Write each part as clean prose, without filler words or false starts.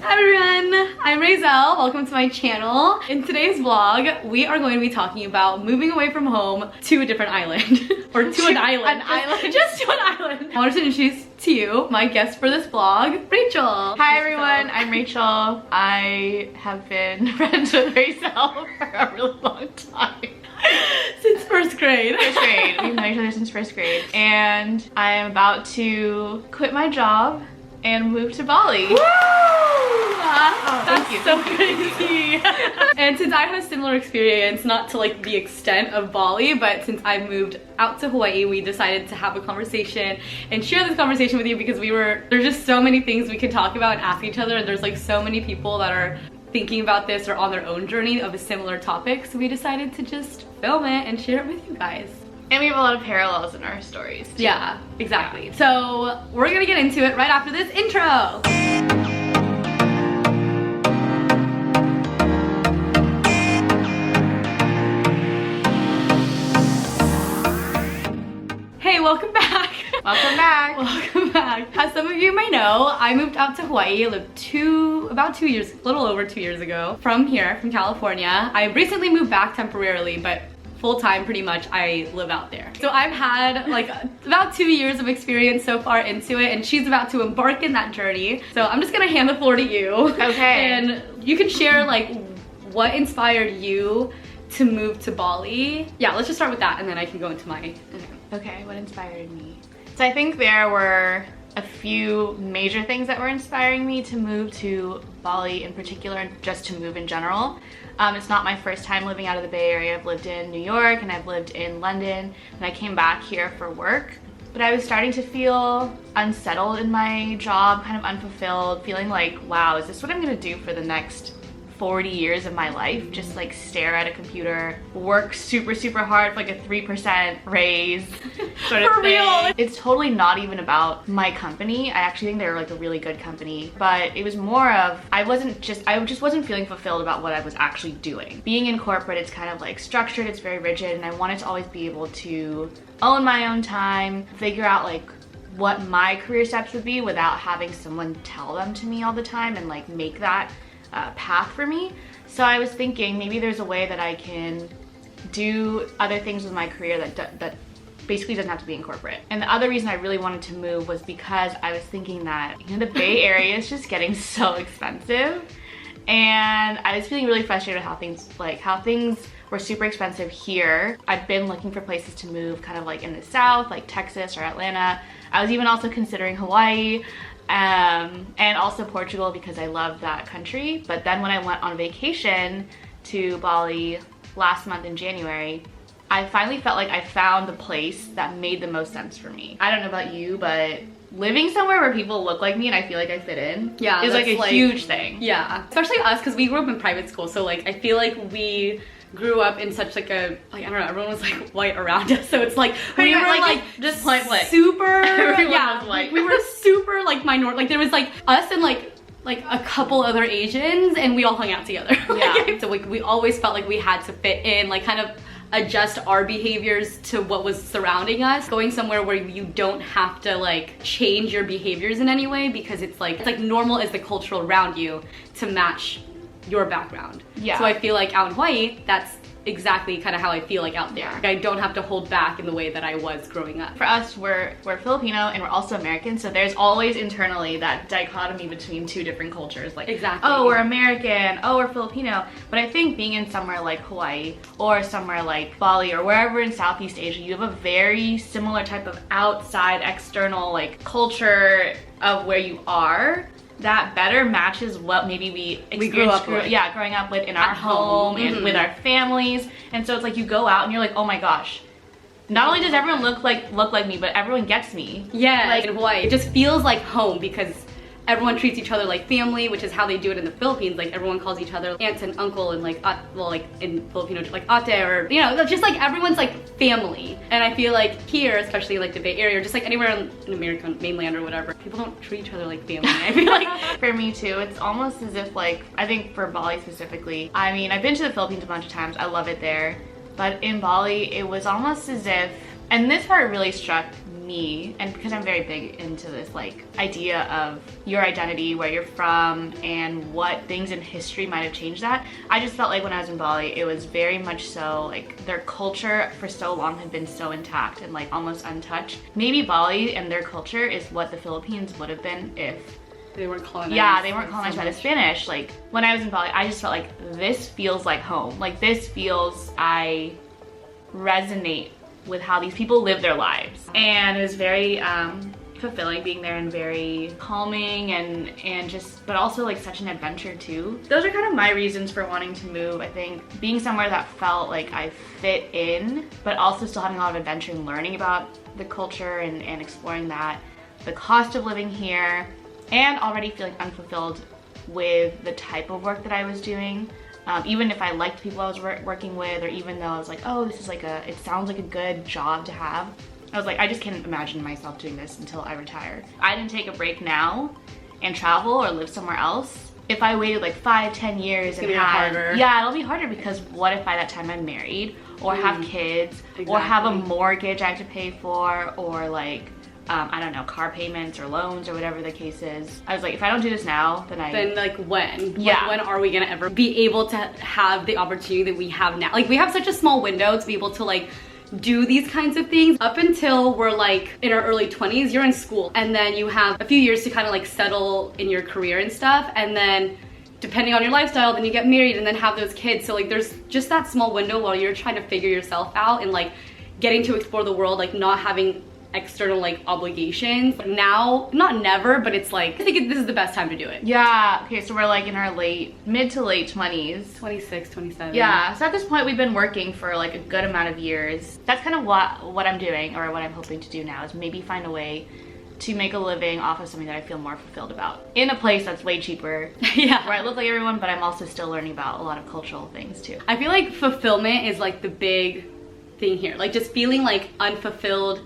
Hi everyone, I'm Raizel. Welcome to my channel. In today's vlog, we are going to be talking about moving away from home to a different island. Or to an island. Just to an island. I wanted to introduce to you my guest for this vlog, Rachel. Hi everyone, I'm Rachel. I have been friends with Raizel for a really long time. Since first grade. First grade. We've known each other since first grade. And I am about to quit my job and move to Bali. Woo! Thank you. So crazy. And since I had a similar experience, not to like the extent of Bali, but since I moved out to Hawaii, we decided to have a conversation and share this conversation with you because there's just so many things we could talk about and ask each other, and there's like so many people that are thinking about this or on their own journey of a similar topic, so we decided to just film it and share it with you guys. And we have a lot of parallels in our stories too. Yeah, exactly. So we're gonna get into it right after this intro. Hey, welcome back. Welcome back. Welcome back. As some of you may know, I moved out to Hawaii, lived about 2 years, a little over 2 years ago, from here, from California. I recently moved back temporarily, but full-time pretty much I live out there. So I've had like about 2 years of experience so far into it, and she's about to embark in that journey. So I'm just gonna hand the floor to you. Okay. And you can share like what inspired you to move to Bali. Yeah, let's just start with that and then I can go into my... Okay, what inspired me? So I think there were a few major things that were inspiring me to move to Bali in particular, and just to move in general. It's not my first time living out of the Bay Area. I've lived in New York and I've lived in London, and I came back here for work. But I was starting to feel unsettled in my job, kind of unfulfilled, feeling like, wow, is this what I'm gonna do for the next 40 years of my life? Just like stare at a computer, work super hard for like a 3% raise sort of For thing. real. It's totally not even about my company. I actually think they're like a really good company, but it was more of I just wasn't feeling fulfilled about what I was actually doing. Being in corporate, it's kind of like structured, it's very rigid, and I wanted to always be able to own my own time, figure out like what my career steps would be without having someone tell them to me all the time and like make that path for me. So I was thinking maybe there's a way that I can do other things with my career that basically doesn't have to be in corporate. And the other reason I really wanted to move was because I was thinking that, you know, the Bay Area is just getting so expensive, and I was feeling really frustrated with how things were super expensive here. I've been looking for places to move kind of like in the South, like Texas or Atlanta. I was even also considering Hawaii, and also Portugal because I love that country. But then when I went on vacation to Bali last month in January, I finally felt like I found the place that made the most sense for me. I don't know about you, but living somewhere where people look like me and I feel like I fit in is like a huge thing. Yeah, especially us because we grew up in private school, so like I feel like we grew up in such like a, like, I don't know, everyone was like white around us, so it's like we were like just point blank super everyone was white. we were super like minority, like there was like us and like a couple other Asians, and we all hung out together. Yeah. So like we always felt like we had to fit in, like kind of adjust our behaviors to what was surrounding us. Going somewhere where you don't have to like change your behaviors in any way because it's like normal is the culture around you to match your background. Yeah. So I feel like out in Hawaii, that's exactly kind of how I feel like out there. Yeah. Like I don't have to hold back in the way that I was growing up. For us, we're Filipino and we're also American, so there's always internally that dichotomy between two different cultures. Like, exactly. Oh, we're American, oh, we're Filipino. But I think being in somewhere like Hawaii or somewhere like Bali or wherever in Southeast Asia, you have a very similar type of outside, external like culture of where you are that better matches what maybe we grew up with. Yeah, growing up with in our home and with our families. And so it's like you go out and you're like, oh my gosh, not only does everyone look like me, but everyone gets me. Yeah, like in Hawaii, it just feels like home because everyone treats each other like family, which is how they do it in the Philippines. Like everyone calls each other aunt and uncle, and like well, like in Filipino, like ate, or you know, just like everyone's like family. And I feel like here, especially like the Bay Area, or just like anywhere in American mainland or whatever, people don't treat each other like family. I feel like for me too, it's almost as if like, I think for Bali specifically, I mean, I've been to the Philippines a bunch of times. I love it there. But in Bali, it was almost as if And this part really struck me, and because I'm very big into this like idea of your identity, where you're from, and what things in history might have changed that. I just felt like when I was in Bali, it was very much so like their culture for so long had been so intact and like almost untouched. Maybe Bali and their culture is what the Philippines would have been if they weren't colonized. Yeah, they weren't colonized by the Spanish. Like when I was in Bali, I just felt like this feels like home. Like this feels, I resonate with how these people live their lives. And it was very fulfilling being there, and very calming, and just, but also like such an adventure too. Those are kind of my reasons for wanting to move. I think being somewhere that felt like I fit in, but also still having a lot of adventure and learning about the culture and exploring that. The cost of living here, and already feeling unfulfilled with the type of work that I was doing. Even if I liked people I was working with, or even though I was like, oh, this is like it sounds like a good job to have, I was like, I just can't imagine myself doing this until I retire. I didn't take a break now and travel or live somewhere else. If I waited like 5-10 years, it'll be harder. Yeah, it'll be harder, because what if by that time I'm married, or have kids, or have a mortgage I have to pay for, or like, I don't know, car payments or loans or whatever the case is. I was like, if I don't do this now, then like when? Yeah. Like, when are we gonna ever be able to have the opportunity that we have now? Like we have such a small window to be able to like do these kinds of things. Up until we're like in our early 20s, you're in school, and then you have a few years to kind of like settle in your career and stuff, and then depending on your lifestyle, then you get married and then have those kids. So like there's just that small window while you're trying to figure yourself out and like getting to explore the world, like not having external like obligations. Now, not never, but it's like, I think this is the best time to do it. Yeah, okay, so we're like in our mid to late 20s. 26, 27. Yeah, so at this point we've been working for like a good amount of years. That's kind of what I'm doing, or what I'm hoping to do now, is maybe find a way to make a living off of something that I feel more fulfilled about, in a place that's way cheaper. Yeah. Where I look like everyone, but I'm also still learning about a lot of cultural things too. I feel like fulfillment is like the big thing here. Like just feeling like unfulfilled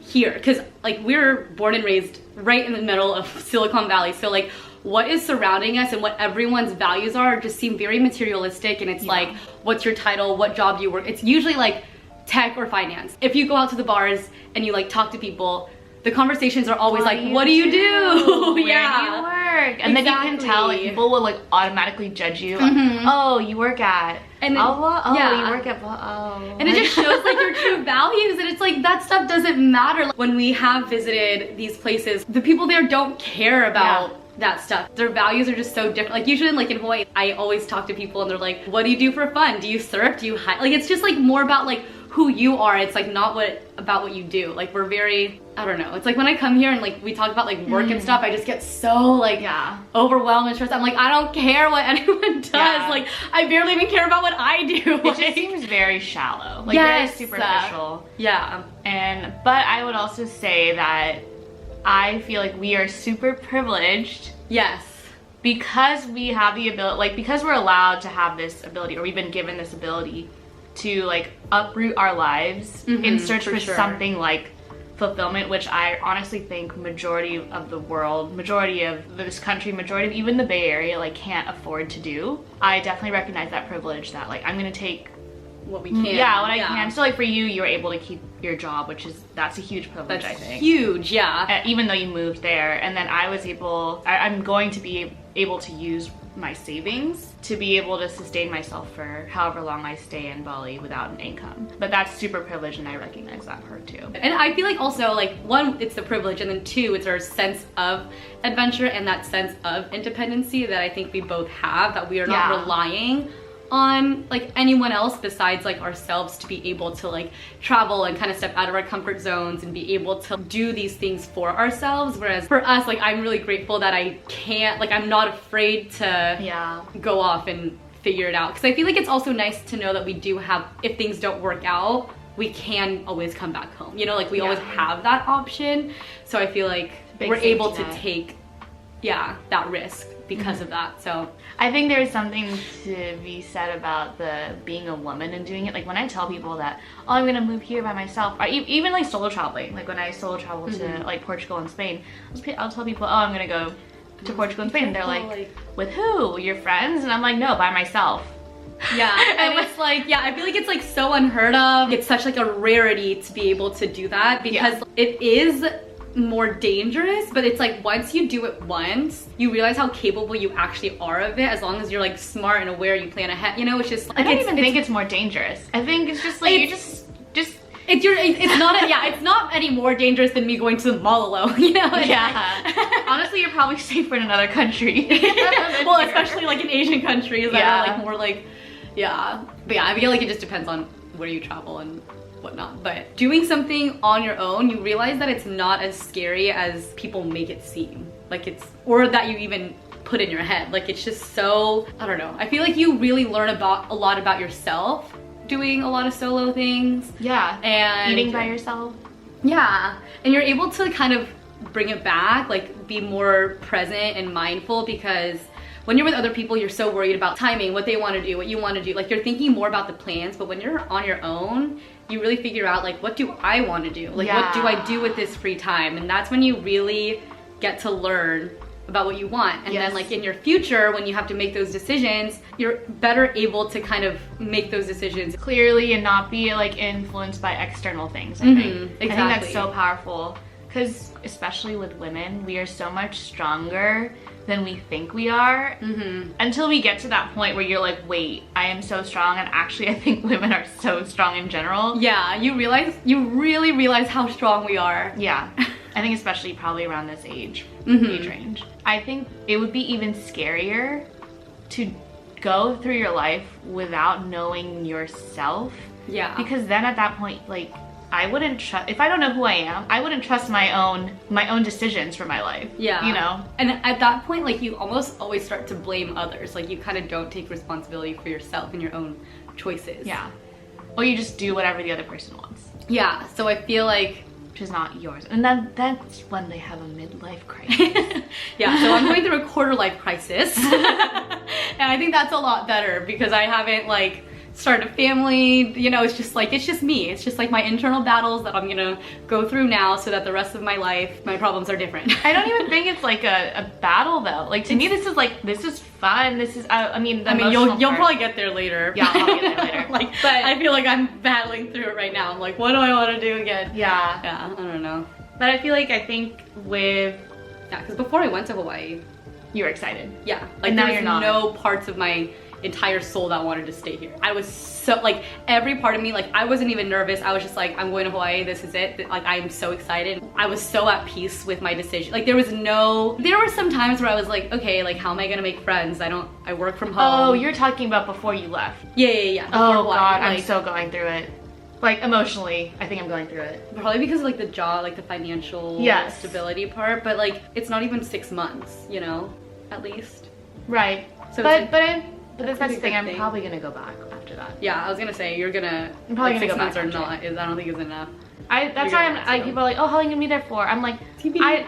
here, because like we're born and raised right in the middle of Silicon Valley, so like what is surrounding us and what everyone's values are just seem very materialistic, and it's like, what's your title, what job do you work? It's usually like tech or finance. If you go out to the bars and you like talk to people, the conversations are always like, what do you do? Where do you work? And then you can tell, like, people will like automatically judge you. Oh, you work at, and then, you work at, and it just shows like your true values, and it's like that stuff doesn't matter. When we have visited these places, the people there don't care about that stuff. Their values are just so different. Like usually like in Hawaii, I always talk to people and they're like, what do you do for fun? Do you surf? Do you hike? Like it's just like more about like who you are. It's like not about what you do. Like we're very, I don't know. It's like when I come here and like we talk about like work and stuff, I just get so like overwhelmed and stressed. I'm like, I don't care what anyone does. Like I barely even care about what I do. It just seems very shallow. Like very superficial. But I would also say that I feel like we are super privileged. Yes. Because we have the ability, like because we're allowed to have this ability, or we've been given this ability to like uproot our lives in search for something like fulfillment, which I honestly think majority of the world, majority of this country, majority of even the Bay Area like can't afford to do. I definitely recognize that privilege, that like I'm gonna take what we can. I can. So like for you were able to keep your job, that's a huge privilege. That's I think huge. Even though you moved there, and then I was I'm going to be able to use my savings to be able to sustain myself for however long I stay in Bali without an income. But that's super privileged, and I recognize that part too. And I feel like also like one, it's the privilege, and then two, it's our sense of adventure and that sense of independency that I think we both have, that we are not relying on like anyone else besides like ourselves to be able to like travel and kind of step out of our comfort zones and be able to do these things for ourselves. Whereas for us, like I'm really grateful that I can't, like I'm not afraid to go off and figure it out, because I feel like it's also nice to know that we do have, if things don't work out, we can always come back home, you know, like we always have that option. So I feel like we're able to take that risk because of that. So I think there's something to be said about the being a woman and doing it. Like when I tell people that, oh, I'm gonna move here by myself, or even like solo traveling, like when I solo travel to like Portugal and Spain, I'll tell people, oh, I'm gonna go to Portugal and Spain, and they're like, with who? Your friends? And I'm like, no, by myself. Yeah, and it's like, yeah, I feel like it's like so unheard of. It's such like a rarity to be able to do that because it is more dangerous, but it's like once you do it once, you realize how capable you actually are of it as long as you're like smart and aware, you plan ahead, you know. It's just like, I don't even think it's more dangerous. I think it's just like you just it's not any more dangerous than me going to the mall alone, you know? Yeah. Honestly, you're probably safer in another country. Well, especially like in Asian countries that are like more like, but yeah, I feel like it just depends on where you travel and whatnot. But doing something on your own, you realize that it's not as scary as people make it seem. Like it's, or that you even put in your head. Like it's just so, I don't know. I feel like you really learn a lot about yourself doing a lot of solo things. Yeah. And eating by yourself. Yeah. And you're able to kind of bring it back, like be more present and mindful, because when you're with other people, you're so worried about timing, what they want to do, what you want to do. Like you're thinking more about the plans, but when you're on your own, you really figure out like, what do I want to do? Like what do I do with this free time? And that's when you really get to learn about what you want. And then like in your future, when you have to make those decisions, you're better able to kind of make those decisions clearly and not be like influenced by external things. I think. Exactly. I think that's so powerful, because especially with women, we are so much stronger than we think we are, until we get to that point where you're like, wait, I am so strong. And actually I think women are so strong in general. Yeah, you really realize how strong we are. Yeah. I think especially probably around this age range. I think it would be even scarier to go through your life without knowing yourself. Yeah. Because then at that point, like, I wouldn't trust, if I don't know who I am, I wouldn't trust my own decisions for my life. Yeah. You know? And at that point, like, you almost always start to blame others. Like, you kind of don't take responsibility for yourself and your own choices. Yeah. Or you just do whatever the other person wants. Yeah. So I feel like, which is not yours. And then that's when they have a midlife crisis. Yeah, so I'm going through a quarter life crisis. And I think that's a lot better because I haven't like started a family, you know. It's just me. It's just like my internal battles that I'm gonna go through now so that the rest of my life, my problems are different. I don't even think it's like a battle though. Like to me, this is fun. This is, you'll probably get there later. Yeah, I'll get there later. Like, but I feel like I'm battling through it right now. I'm like, what do I want to do again? Yeah. Yeah, I don't know. But I think with... Yeah, because before I went to Hawaii, you were excited. Yeah, like now there you're was not. no parts of my entire soul that wanted to stay here. I was so, like, every part of me, like, I wasn't even nervous. I was just like, I'm going to Hawaii, this is it. Like, I'm so excited. I was so at peace with my decision. Like, there were some times where I was like, okay, like, how am I gonna make friends? I work from home. Oh, you're talking about before you left. Yeah. Oh God, I'm so going through it. Like, emotionally, I think I'm going through it. Probably because of, like, the job, like, the financial stability part, but, like, it's not even 6 months, you know, at least. Right. So but that's the thing, I'm probably gonna go back after that. Yeah, I was gonna say, I'm probably like, gonna go 6 months back or not, I don't think it's enough. That's why I'm like, people are like, oh, how long are you gonna be there for? I'm like, I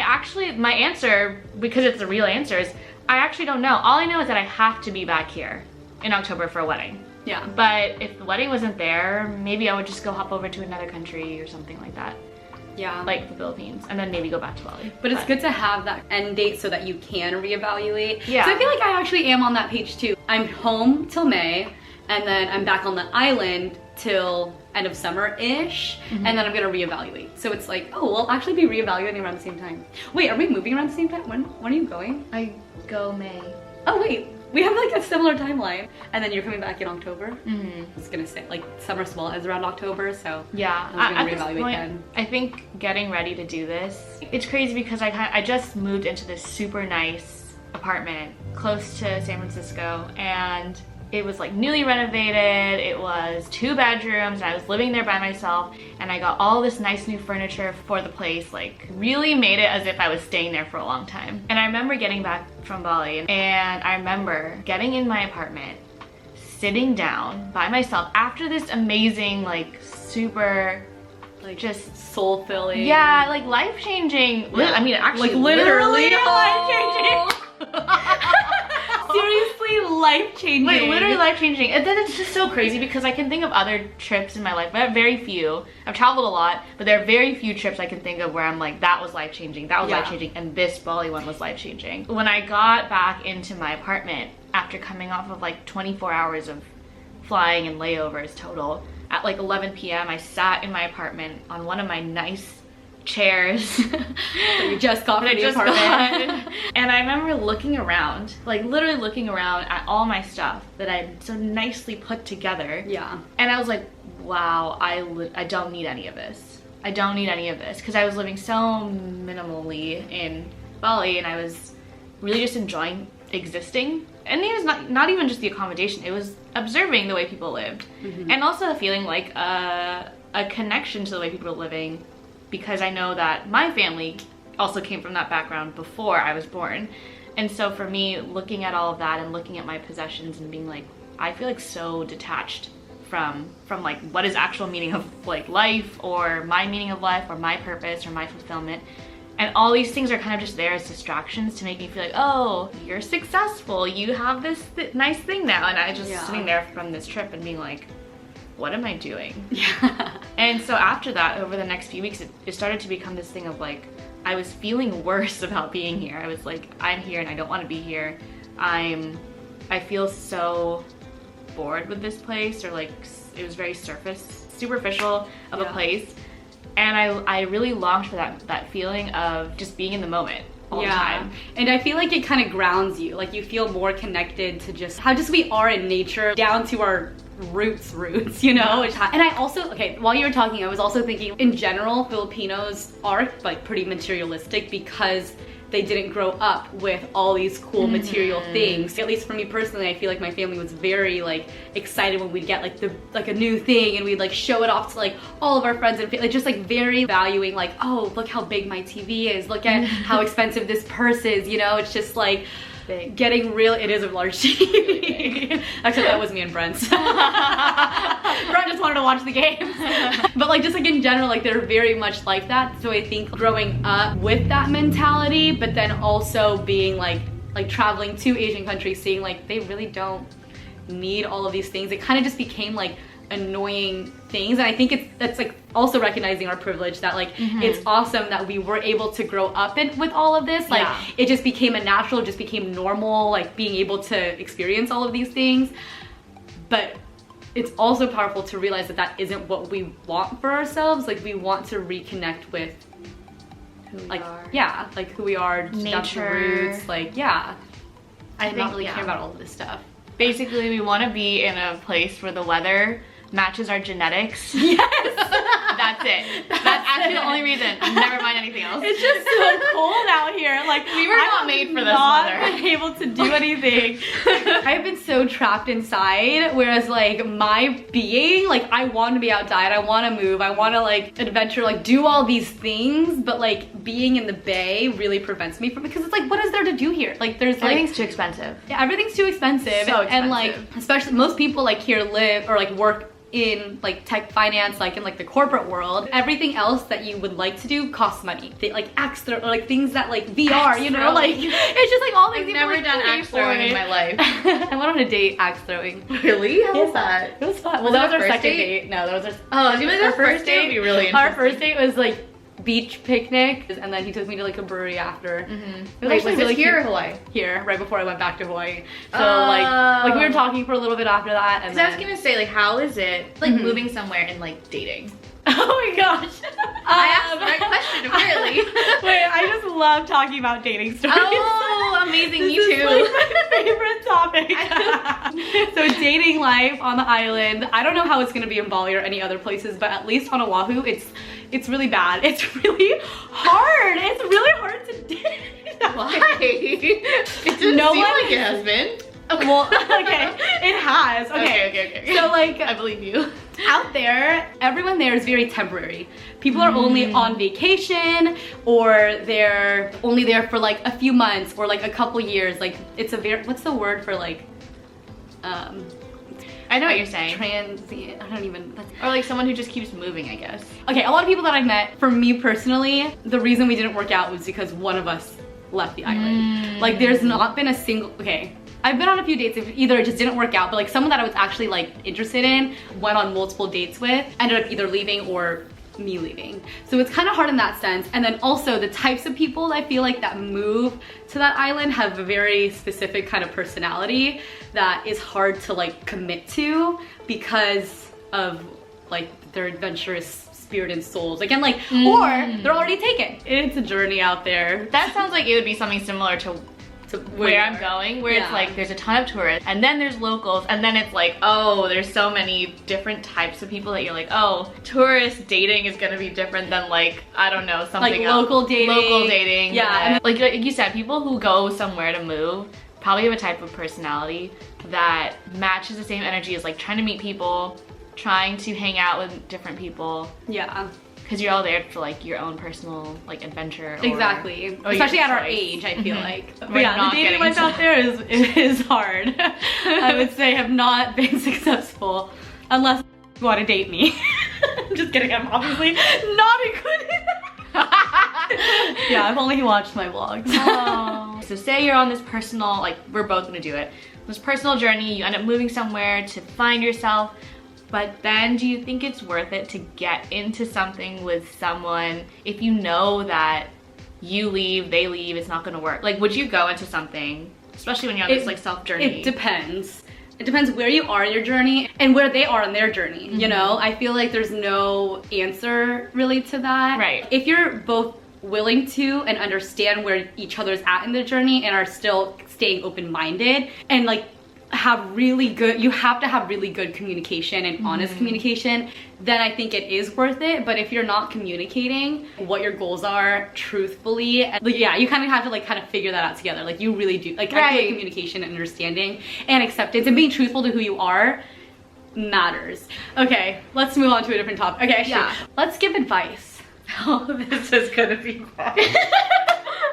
actually, my answer, because it's the real answer, is I actually don't know. All I know is that I have to be back here in October for a wedding. Yeah. But if the wedding wasn't there, maybe I would just go hop over to another country or something like that. Yeah. Like the Philippines, and then maybe go back to Bali. But it's good to have that end date so that you can reevaluate. Yeah. So I feel like I actually am on that page too. I'm home till May, and then I'm back on the island till end of summer-ish, and then I'm gonna reevaluate. So it's like, oh, we'll actually be reevaluating around the same time. Wait, are we moving around the same time? When are you going? I go May. Oh wait, we have like a similar timeline. And then you're coming back in October? I was gonna say, like, summer swell is around October, so yeah, I'm gonna at reevaluate this point, then. I think getting ready to do this, it's crazy because I just moved into this super nice apartment close to San Francisco, and it was like newly renovated. It was 2 bedrooms, and I was living there by myself, and I got all this nice new furniture for the place, like really made it as if I was staying there for a long time. And I remember getting back from Bali, and I remember getting in my apartment, sitting down by myself after this amazing, like, super, like, just soul-filling. Yeah, like life-changing. I mean, actually, like literally life-changing. Seriously, life-changing. Wait, literally life-changing. And then it's just so crazy because I can think of other trips in my life. I have very few. I've traveled a lot, but there are very few trips I can think of where I'm like, that was life-changing, that was life-changing, and this Bali one was life-changing. When I got back into my apartment, after coming off of like 24 hours of flying and layovers total. At like 11 p.m. I sat in my apartment on one of my nice chairs that you just got from the apartment. And I remember looking around, like literally looking around at all my stuff that I'd so nicely put together. Yeah. And I was like, wow, I don't need any of this. I don't need any of this, because I was living so minimally in Bali, and I was really just enjoying existing. And it was not even just the accommodation, it was observing the way people lived. And also feeling like a connection to the way people were living, because I know that my family also came from that background before I was born. And so for me, looking at all of that and looking at my possessions and being like, I feel like so detached from like what is actual meaning of like life, or my meaning of life, or my purpose, or my fulfillment. And all these things are kind of just there as distractions to make me feel like, oh, you're successful, you have this nice thing now. And I just sitting there from this trip and being like, what am I doing? Yeah. And so after that, over the next few weeks, it started to become this thing of like, I was feeling worse about being here. I was like, I'm here and I don't want to be here. I feel so bored with this place, or like it was very superficial of a place. And I really longed for that feeling of just being in the moment all the time. And I feel like it kind of grounds you. Like you feel more connected to just how just we are in nature, down to our roots, you know? And I also, okay, while you were talking, I was also thinking, in general, Filipinos are like pretty materialistic because they didn't grow up with all these cool material things. At least for me personally, I feel like my family was very like excited when we'd get like a new thing, and we'd like show it off to like all of our friends and like just like very valuing like, oh, look how big my TV is, look at how expensive this purse is, you know? It's just like getting real. It is a large TV. Actually, that was me and Brent's. Brent just wanted to watch the games. But like just like in general, like they're very much like that. So I think growing up with that mentality, but then also being like traveling to Asian countries, seeing like they really don't need all of these things, it kind of just became like annoying things. And I think that's like also recognizing our privilege, that like it's awesome that we were able to grow up with all of this. Like it just became a natural, just became normal, like being able to experience all of these things. But it's also powerful to realize that isn't what we want for ourselves. Like we want to reconnect with who we like are. Like who we are, Nature, roots, like I think not really care about all of this stuff. Basically, we want to be in a place where the weather matches our genetics. Yes! That's it. That's actually the only reason. Never mind anything else. It's just so cold out here. Like we were not made for this weather. Been able to do anything. I've been so trapped inside, whereas like my being, like I want to be outside, I want to move, I want to like adventure, like do all these things, but like being in the Bay really prevents me from, because it's like, what is there to do here? Like there's like everything's too expensive. Yeah, everything's too expensive. So expensive. And like especially most people like here live or like work in like tech finance, like in like the corporate world. Everything else that you would like to do costs money. Like axe throw, or like things that like VR, you know, like it's just like all things. I've never done axe throwing in my life. I went on a date axe throwing. Really? How was that? It was fun. Well, that was our second date. No, that was our our first date would be really interesting. Our first date was like beach picnic, and then he took me to like a brewery after. Wait, was this here or Hawaii? Here, right before I went back to Hawaii. So like we were talking for a little bit after that, and then I was gonna say, like, how is it like moving somewhere and like dating? Oh my gosh. I asked the right question, apparently. Wait, I just love talking about dating stories. Oh, amazing, me This too. is like my favorite topic. So dating life on the island. I don't know how it's gonna be in Bali or any other places, but at least on Oahu, it's really bad. It's really hard. It's really hard to date. Why? It didn't seem like it has been. Okay. Well, okay, it has. Okay. So like, I believe you. Out there, everyone there is very temporary. People are only on vacation, or they're only there for like a few months or like a couple years. Like it's a very, what's the word for like, I know what you're saying. Transient, I don't even. Or like someone who just keeps moving, I guess. Okay, a lot of people that I've met, for me personally, the reason we didn't work out was because one of us left the island. Like there's not been a single, okay, I've been on a few dates, either it just didn't work out, but like someone that I was actually like interested in, went on multiple dates with, ended up either leaving or me leaving. So it's kind of hard in that sense. And then also the types of people I feel like that move to that island have a very specific kind of personality that is hard to like commit to because of like their adventurous spirit and souls. Again, like, or they're already taken. It's a journey out there. That sounds like it would be something similar to where I'm going, where it's like there's a ton of tourists and then there's locals and then it's like, oh, there's so many different types of people that you're like, oh, tourist dating is gonna be different than like, I don't know, something like local dating. Local dating. Yeah. And like you said, people who go somewhere to move probably have a type of personality that matches the same energy as like trying to meet people, trying to hang out with different people. Yeah. Because you're all there for like your own personal like adventure. Exactly. Especially at our age, I feel like. But We're yeah, not the dating getting life out there is hard. I would say have not been successful unless you want to date me. I'm just kidding, I'm obviously not included. Yeah, I've only watched my vlogs. Oh. So say you're on this personal, like we're both gonna do it, this personal journey, you end up moving somewhere to find yourself. But then do you think it's worth it to get into something with someone if you know that you leave, they leave, it's not gonna work? Like, would you go into something, especially when you're on this like self journey? It depends. It depends where you are in your journey and where they are in their journey, you know? I feel like there's no answer really to that. Right. If you're both willing to and understand where each other's at in their journey and are still staying open-minded and like you have to have really good communication and honest communication, then I think it is worth it. But if you're not communicating what your goals are truthfully, like, yeah, you kind of have to like kind of figure that out together. Like you really do. Like I feel like communication and understanding and acceptance and being truthful to who you are matters. Okay, let's move on to a different topic. Okay, actually, let's give advice. Oh, this is gonna be fun.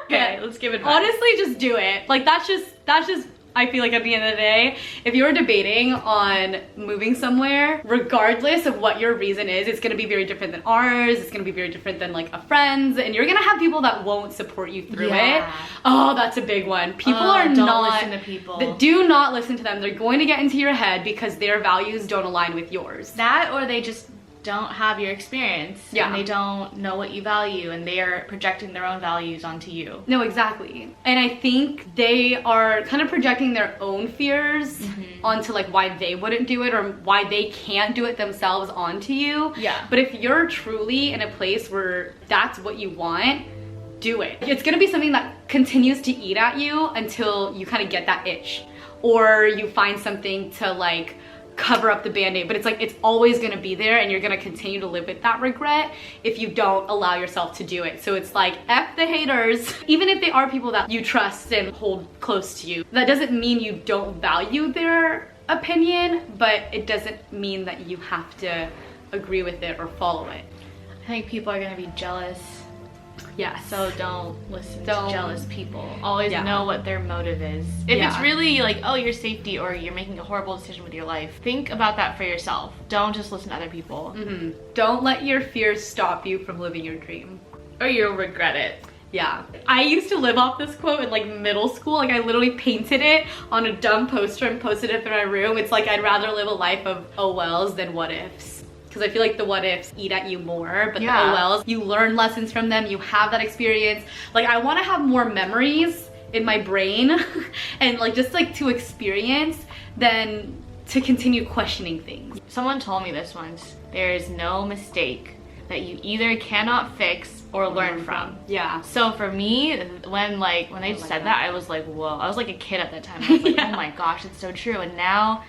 Okay, let's give advice. Honestly, just do it. Like that's just I feel like at the end of the day, if you're debating on moving somewhere, regardless of what your reason is, it's gonna be very different than ours, it's gonna be very different than like a friend's, and you're gonna have people that won't support you through it. Oh, that's a big one. People are don't not, listen to people. Do not listen to them. They're going to get into your head because their values don't align with yours. That or they just don't have your experience and they don't know what you value and they are projecting their own values onto you. No, exactly. And I think they are kind of projecting their own fears onto like why they wouldn't do it or why they can't do it themselves onto you. Yeah. But if you're truly in a place where that's what you want, do it. It's gonna be something that continues to eat at you until you kind of get that itch or you find something to like cover up the band-aid, but it's like it's always gonna be there and you're gonna continue to live with that regret if you don't allow yourself to do it. So it's like F the haters. Even if they are people that you trust and hold close to you, that doesn't mean you don't value their opinion, but it doesn't mean that you have to agree with it or follow it. I think people are gonna be jealous. Yeah. So don't listen to jealous people. Always know what their motive is. If it's really like, oh, your safety or you're making a horrible decision with your life, think about that for yourself. Don't just listen to other people. Don't let your fears stop you from living your dream. Or you'll regret it. Yeah. I used to live off this quote in like middle school. Like I literally painted it on a dumb poster and posted it in my room. It's like I'd rather live a life of oh wells than what ifs. Because I feel like the what ifs eat at you more, but the oh wells, you learn lessons from them, you have that experience. Like I want to have more memories in my brain and like just like to experience than to continue questioning things. Someone told me this once, there is no mistake that you either cannot fix or learn from. Yeah. So for me, when they said that, I was like, whoa. I was like a kid at that time. I was like, oh my gosh, it's so true. And now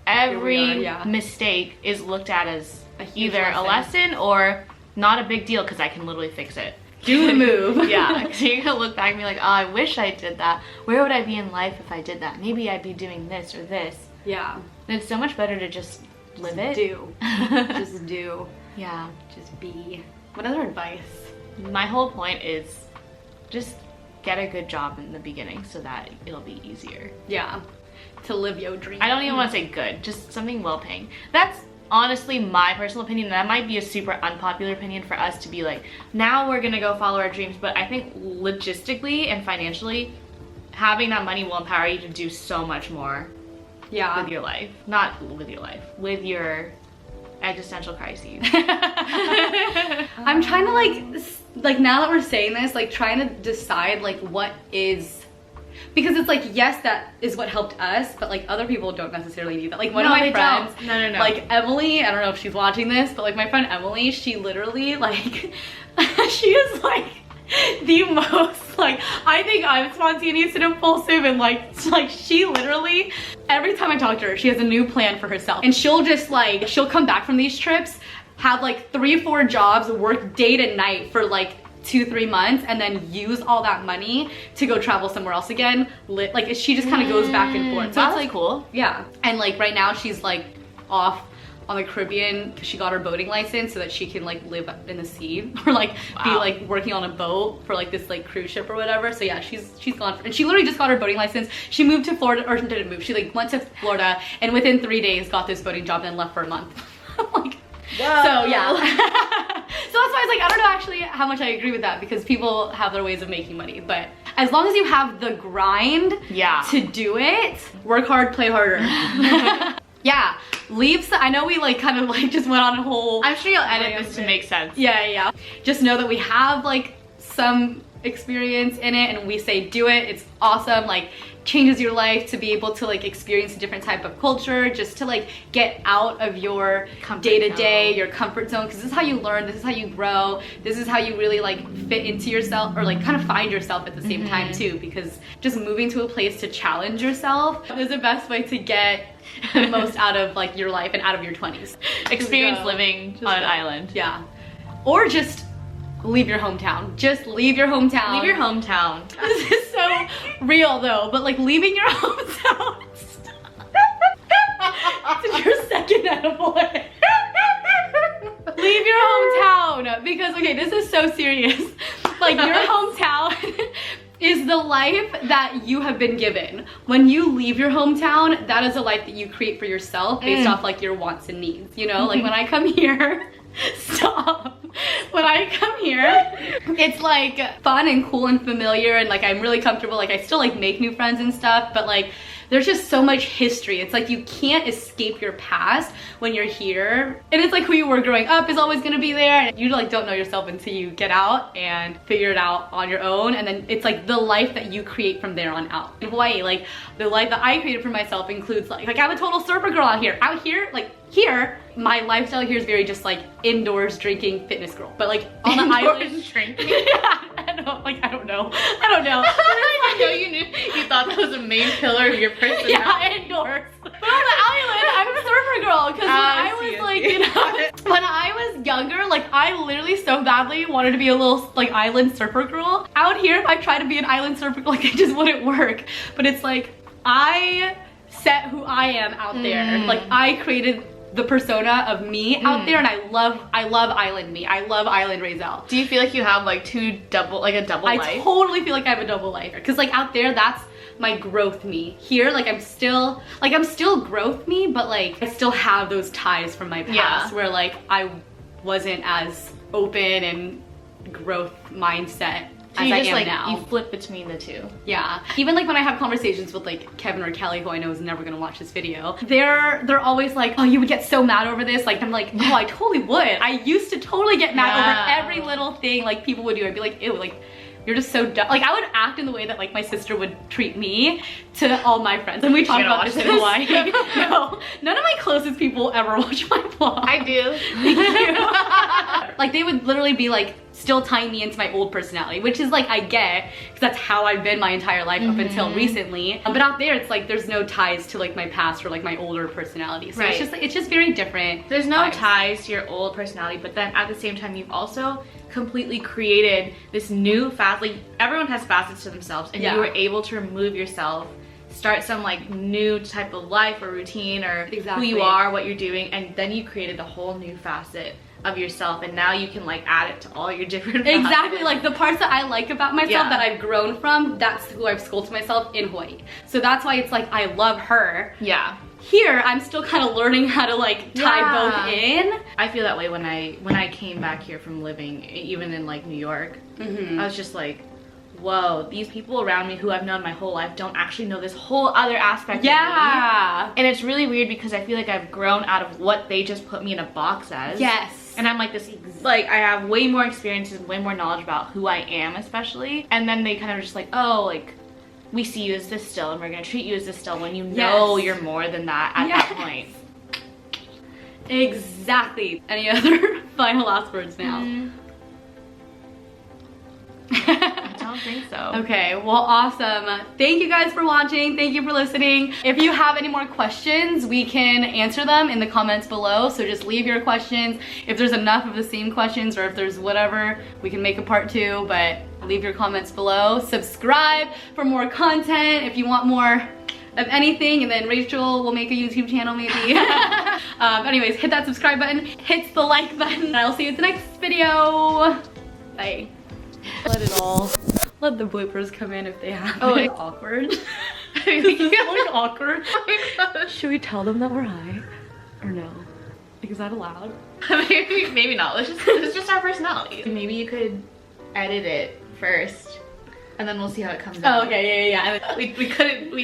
every mistake is looked at as either a lesson or not a big deal because I can literally fix it. Do the move. Yeah, so you're gonna look back and be like, oh, I wish I did that. Where would I be in life if I did that? Maybe I'd be doing this or this. Yeah. And it's so much better to just live it. Do. Just do. Yeah. Just be. What other advice? My whole point is just get a good job in the beginning so that it'll be easier. Yeah. To live your dream. I don't even want to say good, just something well paying. That's honestly my personal opinion. That might be a super unpopular opinion for us to be like, now we're gonna go follow our dreams, but I think logistically and financially having that money will empower you to do so much more with your life. Not with your life, with your existential crises. I'm trying to like now that we're saying this, like trying to decide like what is, because it's like, yes, that is what helped us, but like other people don't necessarily need that. Like one of my friends, no, like Emily, I don't know if she's watching this, but like my friend Emily, she literally like, she is like the most, like, I think I'm spontaneous and impulsive, and like she literally, every time I talk to her, she has a new plan for herself, and she'll just like, she'll come back from these trips, have like 3-4 jobs, work day to night for like 2-3 months, and then use all that money to go travel somewhere else again. Like she just kind of goes back and forth. So that's it's like cool. Yeah. And like right now she's like off on the Caribbean. She got her boating license so that she can like live in the sea, or like be like working on a boat for like this like cruise ship or whatever. So yeah, she's gone, and she literally just got her boating license. She moved to Florida, or didn't move, she like went to Florida, and within 3 days got this boating job and left for a month. Like, whoa. So yeah. So that's why I was like, I don't know actually how much I agree with that, because people have their ways of making money, but as long as you have the grind to do it, work hard, play harder. Yeah, leave. I know we like kind of like just went on a whole, I'm sure you'll edit this to make sense. Yeah. Just know that we have like some experience in it, and we say do it. It's awesome. Like changes your life to be able to like experience a different type of culture, just to like get out of your day-to-day, your comfort zone, because this is how you learn, this is how you grow, this is how you really like fit into yourself, or like kind of find yourself at the same time too, because just moving to a place to challenge yourself is the best way to get the most out of like your life and out of your 20s. Experience living on an island. Yeah. Or just leave your hometown. Just leave your hometown. Leave your hometown. This is so real though, but like leaving your hometown. This is your second edible. Leave your hometown, because okay, this is so serious. Like your hometown is the life that you have been given. When you leave your hometown, that is a life that you create for yourself based off like your wants and needs, you know? Like when I come here, stop. When I come here, it's like fun and cool and familiar, and like I'm really comfortable. Like I still like make new friends and stuff, but like there's just so much history. It's like you can't escape your past when you're here, and it's like who you were growing up is always gonna be there, and you like don't know yourself until you get out and figure it out on your own, and then it's like the life that you create from there on out. In Hawaii, like the life that I created for myself includes like I'm a total surfer girl out here. Out here, like here, my lifestyle here is very just like indoors drinking fitness girl, but like on the island drinking. Yeah, I don't know. I know you thought that was a main pillar of your personality. Yeah, indoors. But on the island, I'm a surfer girl, because when I was like, you know, when I was younger, like I literally so badly wanted to be a little like island surfer girl. Out here, if I tried to be an island surfer girl, like it just wouldn't work. But it's like I set who I am out there. Like I created the persona of me out there, and I love island me. I love island Raizel. Do you feel like you have like a double life? I totally feel like I have a double life, because like out there, that's my growth me. Here, like I'm still growth me, but like I still have those ties from my past where like I wasn't as open and growth mindset as I am now. You flip between the two. Yeah. Even like when I have conversations with like Kevin or Cali, who I know is never gonna watch this video, they're always like, oh, you would get so mad over this. Like I'm like, oh, I totally would. I used to totally get mad over every little thing like people would do. I'd be like, ew, like you're just so dumb. Like I would act in the way that like my sister would treat me to all my friends. And we talked about this in Hawaii. No, none of my closest people ever watch my vlog. I do. Thank you. Like they would literally be like still tying me into my old personality, which is like I get, because that's how I've been my entire life up until recently. But out there, it's like there's no ties to like my past or like my older personality. So it's just very different. There's no ties to your old personality, but then at the same time, you've also completely created this new facet. Like everyone has facets to themselves, and you were able to remove yourself, start some like new type of life or routine or who you are, what you're doing, and then you created a whole new facet of yourself, and now you can like add it to all your different facets. Like the parts that I like about myself that I've grown from, that's who I've sculpted myself in Hawaii. So that's why it's like I love her. Here I'm still kind of learning how to like tie both in. I feel that way when I came back here from living even in like New York. I was just like, whoa, these people around me who I've known my whole life don't actually know this whole other aspect of me. And it's really weird because I feel like I've grown out of what they just put me in a box as. And I'm like this, like I have way more experience and way more knowledge about who I am especially. And then they kind of just like, oh, like we see you as this still and we're gonna treat you as this still when you know you're more than that at that point. Exactly. Any other final last words now? I don't think so. Okay, well, awesome. Thank you guys for watching. Thank you for listening. If you have any more questions, we can answer them in the comments below. So just leave your questions. If there's enough of the same questions or if there's whatever, we can make a part 2, but leave your comments below. Subscribe for more content if you want more of anything, and then Rachel will make a YouTube channel maybe. Anyways, hit that subscribe button, hit the like button, and I'll see you at the next video. Bye. Let the bloopers come in if they have. Oh, it's awkward. Like awkward. Should we tell them that we're high or no? Like, is that allowed? Maybe not. It's just our personality. Maybe you could edit it first, and then we'll see how it comes out. Oh, okay, yeah. we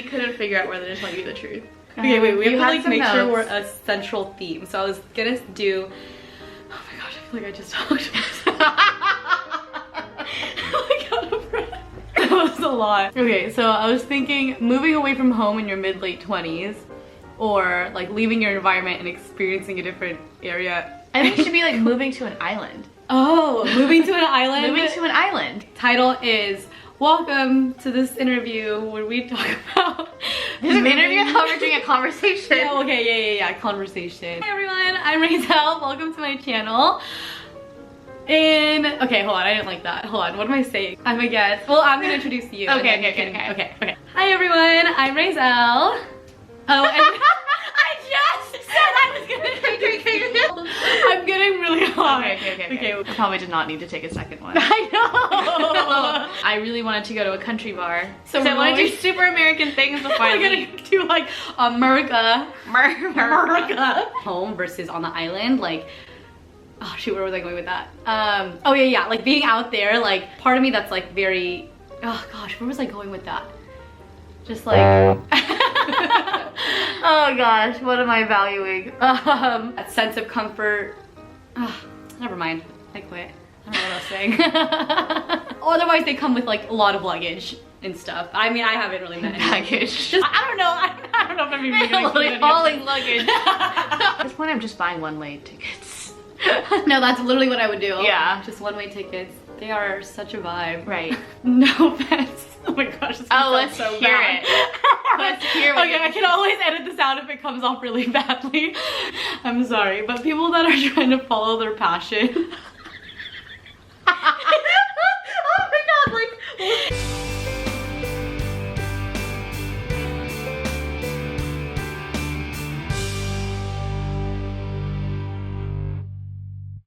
couldn't figure out whether to tell you the truth. Okay, wait. We have to like make sure we're a central theme. So I was gonna do. Oh my gosh, I feel like I just talked. That was a lot. Okay, so I was thinking moving away from home in your mid-late 20s, or like leaving your environment and experiencing a different area. I think it should be like moving to an island. Oh, moving to an island? Moving to an island. Title is welcome to this interview where we talk about this an interview how we're doing a conversation. Yeah, okay, yeah, conversation. Hi everyone, I'm Raizel. Welcome to my channel. Okay, hold on, I didn't like that. Hold on, what am I saying? I'm a guest. Well, I'm gonna introduce you. Okay. Hi everyone, I'm Raizel. Oh, and I just said I was gonna introduce you. I'm getting really hot. Okay. I probably did not need to take a second one. I know. I really wanted to go to a country bar. So I want to do super American things before I leave. We're gonna do like America. Home versus on the island, like. Oh shoot, where was I going with that? Oh yeah, like being out there, like part of me that's like very, oh gosh, where was I going with that? Just like, oh gosh, what am I valuing? That sense of comfort. Never mind, I quit. I don't know what I was saying. Otherwise they come with like a lot of luggage and stuff. I mean, I haven't really met any luggage. Just, I don't know if I'm even gonna hauling luggage. At this point, I'm just buying one-way tickets. No, that's literally what I would do. Yeah. Just one-way tickets. They are such a vibe. Right. No offense. Oh my gosh. Let's so hear it. Let's hear what I can always edit this out if it comes off really badly. I'm sorry. But people that are trying to follow their passion